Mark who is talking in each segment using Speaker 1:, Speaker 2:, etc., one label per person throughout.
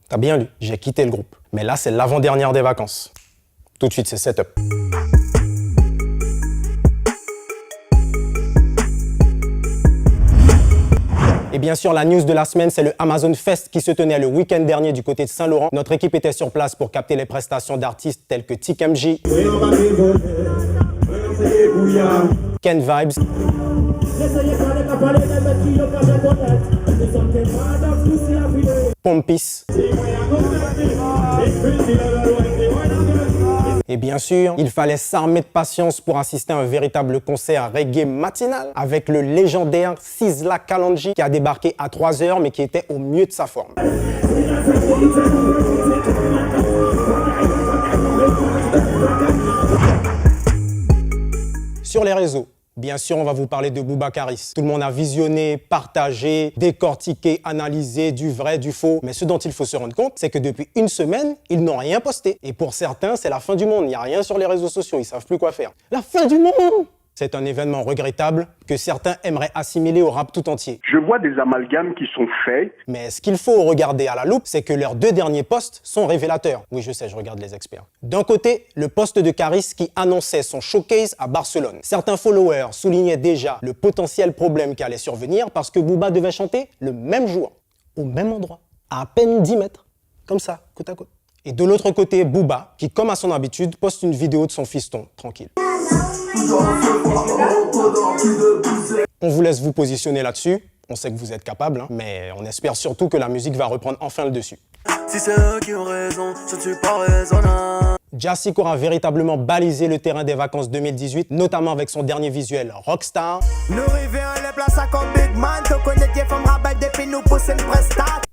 Speaker 1: T'as bien lu, j'ai quitté le groupe. Mais là, c'est l'avant-dernière des vacances. Tout de suite, c'est Setup. Et bien sûr, la news de la semaine, c'est le Amazon Fest qui se tenait le week-end dernier du côté de Saint-Laurent. Notre équipe était sur place pour capter les prestations d'artistes tels que TKMJ, Ken Vibes, Pompis. Et bien sûr, il fallait s'armer de patience pour assister à un véritable concert reggae matinal avec le légendaire Sizzla Kalonji qui a débarqué à 3h mais qui était au mieux de sa forme. Sur les réseaux, bien sûr, on va vous parler de Boubacaris. Tout le monde a visionné, partagé, décortiqué, analysé du vrai, du faux. Mais ce dont il faut se rendre compte, c'est que depuis une semaine, ils n'ont rien posté. Et pour certains, c'est la fin du monde. Il n'y a rien sur les réseaux sociaux. Ils ne savent plus quoi faire. La fin du monde! C'est un événement regrettable que certains aimeraient assimiler au rap tout entier.
Speaker 2: Je vois des amalgames qui sont faits.
Speaker 1: Mais ce qu'il faut regarder à la loupe, c'est que leurs 2 derniers posts sont révélateurs. Oui, je sais, je regarde les experts. D'un côté, le post de Caris qui annonçait son showcase à Barcelone. Certains followers soulignaient déjà le potentiel problème qui allait survenir parce que Booba devait chanter le même jour, au même endroit, à peine 10 mètres, comme ça, côte à côte. Et de l'autre côté, Booba, qui comme à son habitude, poste une vidéo de son fiston, tranquille. On vous laisse vous positionner là-dessus. On sait que vous êtes capable, hein, mais on espère surtout que la musique va reprendre enfin le dessus. Si c'est eux qui ont raison, je ne suis pas raisonnable. Jahsik aura véritablement balisé le terrain des vacances 2018, notamment avec son dernier visuel Rockstar.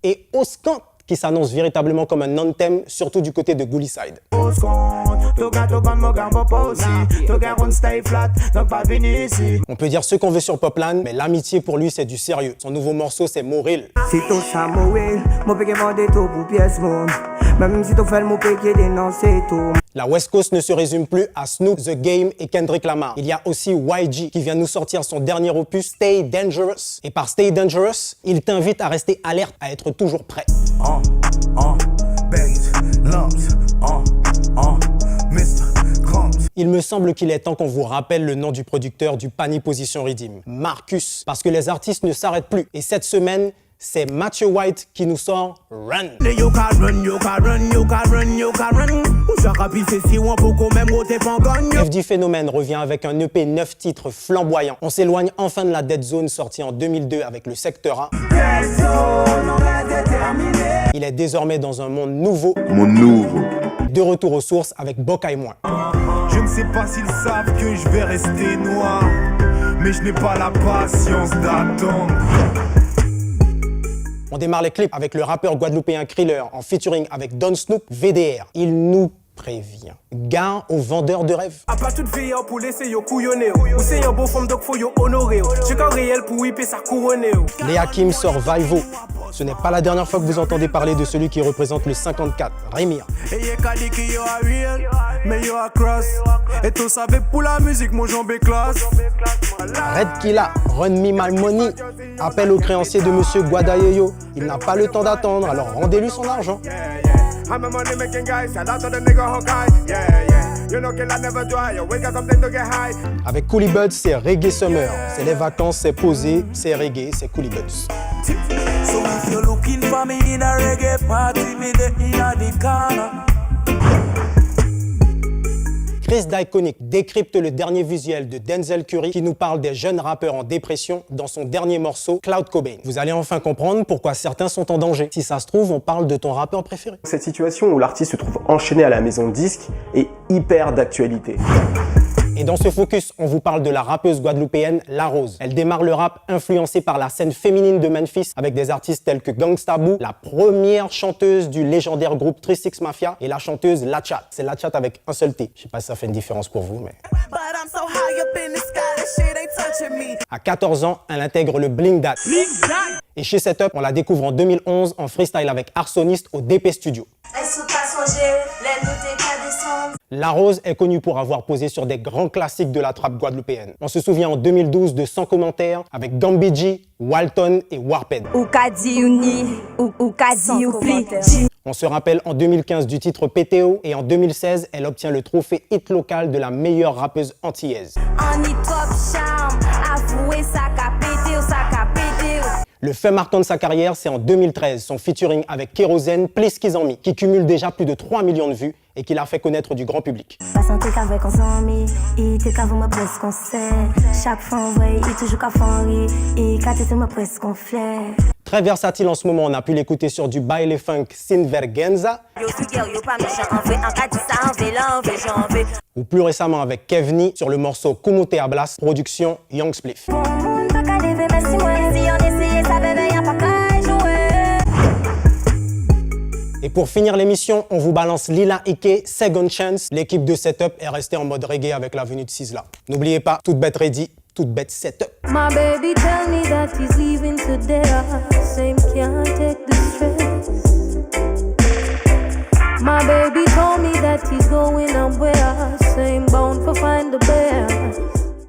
Speaker 1: Et Oscan, qui s'annonce véritablement comme un anthem, surtout du côté de Gouliside. On peut dire ce qu'on veut sur Poplan, mais l'amitié pour lui c'est du sérieux. Son nouveau morceau c'est Moril. La West Coast ne se résume plus à Snoop, The Game et Kendrick Lamar. Il y a aussi YG qui vient nous sortir son dernier opus Stay Dangerous. Et par Stay Dangerous, il t'invite à rester alerte, à être toujours prêt. Il me semble qu'il est temps qu'on vous rappelle le nom du producteur du Pani Position Redeem, Marcus, parce que les artistes ne s'arrêtent plus. Et cette semaine, c'est Matthew White qui nous sort Run. FD Phénomène revient avec un EP 9 titres flamboyant. On s'éloigne enfin de la Dead Zone sortie en 2002 avec le Secteur A. Il est désormais dans un monde nouveau. De retour aux sources avec Boca et moi.
Speaker 3: Je ne sais pas s'ils savent que je vais rester noir, mais je n'ai pas la patience d'attendre.
Speaker 1: On démarre les clips avec le rappeur guadeloupéen Kriller en featuring avec Don Snoop, VDR. Il nous prévient. Gare aux vendeurs de rêves. À pas toute fille pour laisser yo couillonner. Ou c'est un beau femme donc faut yo honorer. Je suis réel pour whipper sa couronner. Léa Kim sort Vaivo. Ce n'est pas la dernière fois que vous entendez parler de celui qui représente le 54, Rémir. Red Killa, Run Me My Money, appelle au créancier de Monsieur Guadayeyo. Il n'a pas le temps d'attendre, alors rendez-lui son argent. Avec Coolie Buds, c'est Reggae Summer. C'est les vacances, c'est posé, c'est reggae, c'est Coolie Buds. So if you're looking for me in a reggae party, me the inna the corner. Chris d'Iconic décrypte le dernier visuel de Denzel Curry qui nous parle des jeunes rappeurs en dépression dans son dernier morceau Cloud Cobain. Vous allez enfin comprendre pourquoi certains sont en danger. Si ça se trouve, on parle de ton rappeur préféré.
Speaker 4: Cette situation où l'artiste se trouve enchaîné à la maison de disques est hyper d'actualité.
Speaker 1: Et dans ce focus, on vous parle de la rappeuse guadeloupéenne La Rose. Elle démarre le rap influencée par la scène féminine de Memphis avec des artistes tels que Gangsta Boo, la première chanteuse du légendaire groupe 36 Mafia et la chanteuse La Chat. C'est La Chat avec un seul T. Je sais pas si ça fait une différence pour vous, mais... À 14 ans, elle intègre le Bling Dat. Et chez Setup, on la découvre en 2011 en freestyle avec Arsoniste au DP Studio. La Rose est connue pour avoir posé sur des grands classiques de la trappe guadeloupéenne. On se souvient en 2012 de Sans commentaire avec Gambidji, Walton et Warpen. On se rappelle en 2015 du titre PTO et en 2016, elle obtient le trophée hit local de la meilleure rappeuse antillaise. Le fait marquant de sa carrière, c'est en 2013, son featuring avec Kérosène, Please Kizami, qui cumule déjà plus de 3 millions de vues et qui l'a fait connaître du grand public. Très versatile en ce moment, on a pu l'écouter sur du baile funk Sinvergüenza, ou plus récemment avec Kevni sur le morceau Como Te Hablas, production Young Spliff. Et pour finir l'émission, on vous balance Lila Ike, Second Chance. L'équipe de Setup est restée en mode reggae avec la venue de Sizzla. N'oubliez pas, toute bête ready, toute bête Setup.
Speaker 5: My baby tell me that he's leaving today. Same can't take the stress. My baby told me that he's going